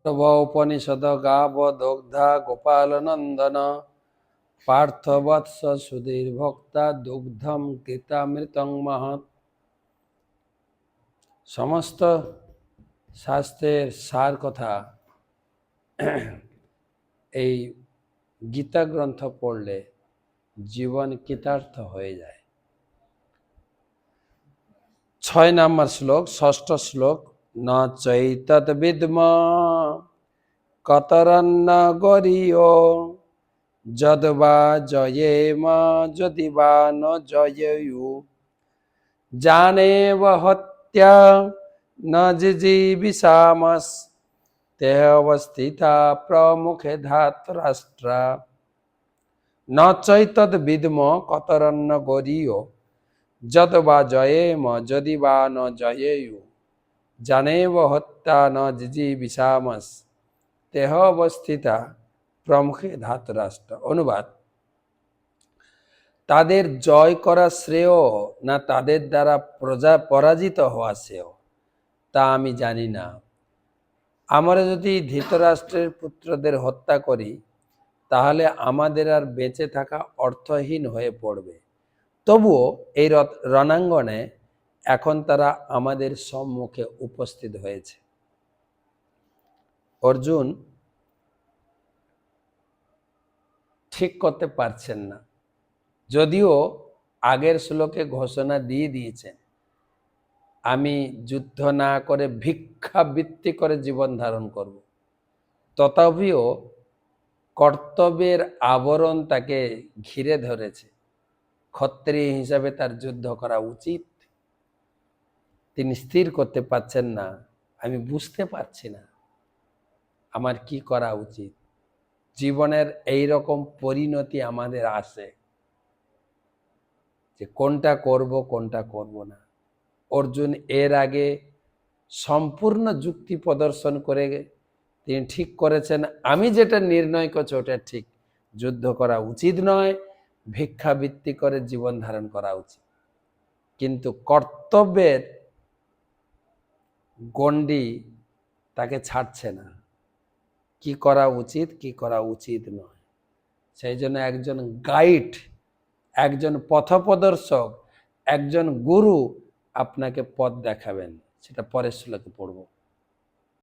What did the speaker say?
উপনিষদ গাব দগ্ধা গোপাল নন্দন পার্থবৎস সুধীর ভক্তা দুগ্ধম গীতামৃতং মহৎ। সমস্ত শাস্ত্রের সার কথা এই গীতা গ্রন্থ পড়লে জীবন কৃতার্থ হয়ে যায়। ৬ নম্বর শ্লোক, ষষ্ঠ শ্লোক। ন চৈতদ বিদ্ম কতরন্ন গরীয় যদ্বা জয়েম যদি বা ন জয়েয়ু জানেব হত্যা ন জিজীবিষামস তেহ অবস্থিতা প্রমুখে ধাতরাষ্ট্রা। ন চৈতদ বিদ্ম কতরন্ন গরীয় যদ্বা জয়েম যদি বা ন জয়েয়ু জানেব হত্যা ন জিজীবিষামস তেহ অবস্থিতা প্রমুখে ধাতরাষ্ট্র। অনুবাদ: তাদের জয় করা শ্রেয় না তাদের দ্বারা পরাজিত হওয়া শ্রেয় তা আমি জানি না। আমরা যদি ধৃতরাষ্ট্রের পুত্রদের হত্যা করি তাহলে আমাদের আর বেঁচে থাকা অর্থহীন হয়ে পড়বে। তবুও এই রণাঙ্গনে এখন তারা আমাদের সম্মুখে উপস্থিত হয়েছে। অর্জুন ঠিক করতে পারছেন না, যদিও আগের শ্লোকে ঘোষণা দিয়ে দিয়েছেন আমি যুদ্ধ না করে ভিক্ষাবৃত্তি করে জীবন ধারণ করব। তথাপিও কর্তব্যের আবরণ তাকে ঘিরে ধরেছে। ক্ষত্রিয় হিসাবে তার যুদ্ধ করা উচিত। তিনি স্থির করতে পারছেন না, আমি বুঝতে পারছি না আমার কি করা উচিত। জীবনের এই রকম পরিণতি আমাদের আসে যে কোনটা করব কোনটা করব না। অর্জুন এর আগে সম্পূর্ণ যুক্তি প্রদর্শন করে তিনি ঠিক করেছেন আমি যেটা নির্ণয় করছি ওটা ঠিক, যুদ্ধ করা উচিত নয়, ভিক্ষাবৃত্তি করে জীবন ধারণ করা উচিত। কিন্তু কর্তব্যের গণ্ডি তাকে ছাড়ছে না, কি করা উচিত কি করা উচিত নয়। সেই জন্য একজন গাইড, একজন পথপ্রদর্শক, একজন গুরু আপনাকে পথ দেখাবেন। সেটা পরের শ্লোকে পড়ব।